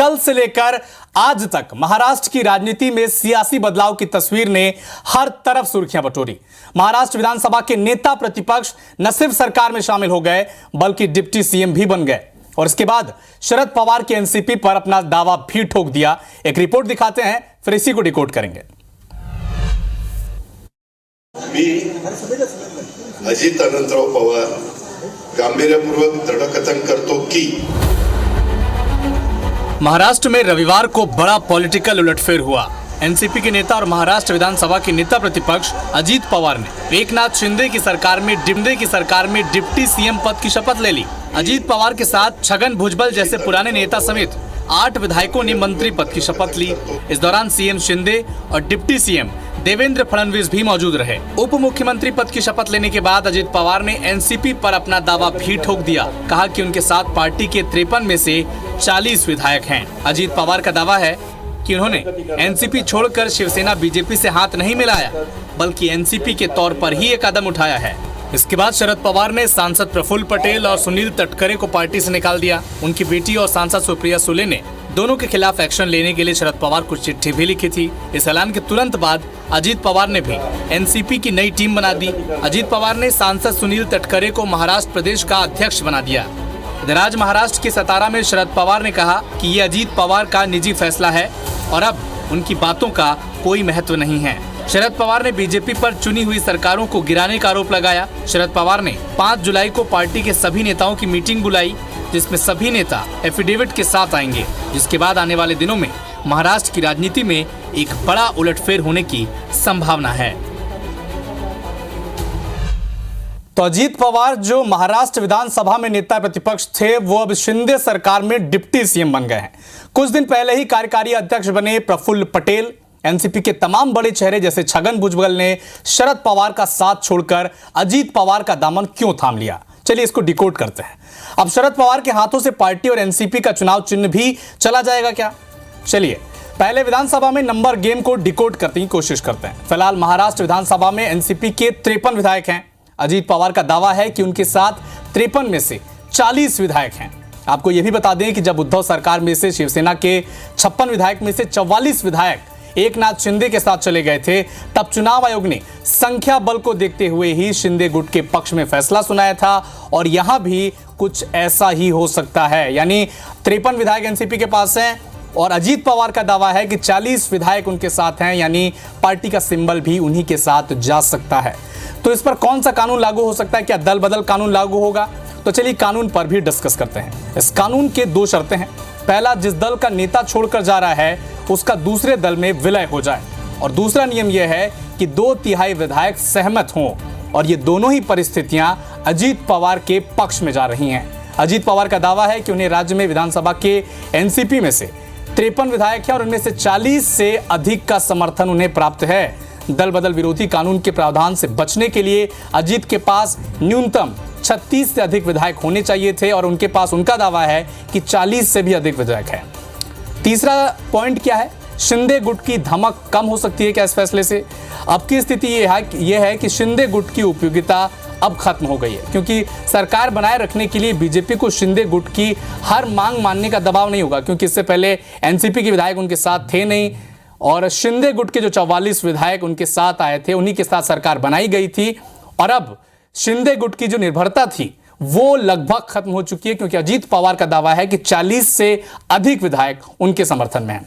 कल से लेकर आज तक महाराष्ट्र की राजनीति में सियासी बदलाव की तस्वीर ने हर तरफ सुर्खियां बटोरी। महाराष्ट्र विधानसभा के नेता प्रतिपक्ष न सिर्फ सरकार में शामिल हो गए बल्कि डिप्टी सीएम भी बन गए और इसके बाद शरद पवार की एनसीपी पर अपना दावा भी ठोक दिया। एक रिपोर्ट दिखाते हैं, फिर इसी को डिकोड करेंगे। अजित अनंतराव पवार गांभीर्यपूर्वक दृढ़कथन करतो कि महाराष्ट्र में रविवार को बड़ा पॉलिटिकल उलटफेर हुआ। एनसीपी के नेता और महाराष्ट्र विधानसभा के नेता प्रतिपक्ष अजित पवार ने एकनाथ शिंदे की सरकार में डिप्टी सीएम पद की शपथ ले ली। अजित पवार के साथ छगन भुजबल जैसे पुराने नेता समेत 8 विधायकों ने मंत्री पद की शपथ ली। इस दौरान सीएम शिंदे और डिप्टी सीएम देवेंद्र फडणवीस भी मौजूद रहे। उप मुख्यमंत्री पद की शपथ लेने के बाद अजित पवार ने एनसीपी पर अपना दावा भी ठोक दिया। कहा कि उनके साथ पार्टी के 53 में से 40 विधायक हैं। अजित पवार का दावा है कि उन्होंने एनसीपी छोड़कर शिवसेना बीजेपी से हाथ नहीं मिलाया बल्कि एनसीपी के तौर पर ही ये कदम उठाया है। इसके बाद शरद पवार ने सांसद प्रफुल्ल पटेल और सुनील तटकरे को पार्टी से निकाल दिया। उनकी बेटी और सांसद सुप्रिया सुले ने दोनों के खिलाफ एक्शन लेने के लिए शरद पवार को चिट्ठी भी लिखी थी। इस ऐलान के तुरंत बाद अजित पवार ने भी एनसीपी की नई टीम बना दी। अजित पवार ने सांसद सुनील तटकरे को महाराष्ट्र प्रदेश का अध्यक्ष बना दिया। इधर आज महाराष्ट्र के सतारा में शरद पवार ने कहा कि ये अजित पवार का निजी फैसला है और अब उनकी बातों का कोई महत्व नहीं है। शरद पवार ने बीजेपी पर चुनी हुई सरकारों को गिराने का आरोप लगाया। शरद पवार ने 5 जुलाई को पार्टी के सभी नेताओं की मीटिंग बुलाई जिसमें सभी नेता एफिडेविट के साथ आएंगे, जिसके बाद आने वाले दिनों में महाराष्ट्र की राजनीति में एक बड़ा उलटफेर होने की संभावना है। तो अजित पवार जो महाराष्ट्र विधानसभा में नेता प्रतिपक्ष थे वो अब शिंदे सरकार में डिप्टी सीएम बन गए हैं। कुछ दिन पहले ही कार्यकारी अध्यक्ष बने प्रफुल्ल पटेल। एनसीपी के तमाम बड़े चेहरे जैसे छगन भुजबल ने शरद पवार का साथ छोड़कर अजित पवार का दामन क्यों थाम लिया, चलिए इसको डिकोड करते हैं। अब शरद पवार के हाथों से पार्टी और एनसीपी का चुनाव चिन्ह भी चला जाएगा क्या? चलिए पहले विधानसभा में नंबर गेम को डिकोड करने की कोशिश करते हैं। फिलहाल महाराष्ट्र विधानसभा में एनसीपी के 53 विधायक हैं। अजित पवार का दावा है कि उनके साथ 53 में से 40 विधायक हैं। आपको यह भी बता दें कि जब उद्धव सरकार में से शिवसेना के 56 विधायक में से 44 विधायक एकनाथ शिंदे के साथ चले गए थे, तब चुनाव आयोग ने संख्या बल को देखते हुए ही शिंदे गुट के पक्ष में फैसला सुनाया था और यहां भी कुछ ऐसा ही हो सकता है। यानी 53 विधायक एनसीपी के पास हैं और अजित पवार का दावा है कि 40 विधायक उनके साथ हैं, यानी पार्टी का सिंबल भी उन्हीं के साथ जा सकता है। तो इस पर कौन सा कानून लागू हो सकता है? क्या दल बदल कानून लागू होगा? तो चलिए कानून पर भी डिस्कस करते हैं। इस कानून के 2 शर्तें हैं। पहला, जिस दल का नेता छोड़कर जा रहा है उसका दूसरे दल में विलय हो जाए और दूसरा नियम यह है कि 2/3 विधायक सहमत हों और ये दोनों ही परिस्थितियां अजित पवार के पक्ष में जा रही हैं। अजित पवार का दावा है कि उन्हें राज्य में विधानसभा के एनसीपी में से 53 विधायक हैं और उनमें से 40 से अधिक का समर्थन उन्हें प्राप्त है। दल बदल विरोधी कानून के प्रावधान से बचने के लिए अजित के पास न्यूनतम 36 से अधिक विधायक होने चाहिए थे और उनके पास उनका दावा है कि 40 से भी अधिक विधायक है। तीसरा पॉइंट क्या है? शिंदे गुट की धमक कम हो सकती है क्या इस फैसले से? अब की स्थिति यह है कि शिंदे गुट की उपयोगिता अब खत्म हो गई है, क्योंकि सरकार बनाए रखने के लिए बीजेपी को शिंदे गुट की हर मांग मानने का दबाव नहीं होगा, क्योंकि इससे पहले एनसीपी के विधायक उनके साथ थे नहीं और शिंदे गुट के जो 44 विधायक उनके साथ आए थे उन्हीं के साथ सरकार बनाई गई थी और अब शिंदे गुट की जो निर्भरता थी वो लगभग खत्म हो चुकी है, क्योंकि अजित पवार का दावा है कि 40 से अधिक विधायक उनके समर्थन में हैं।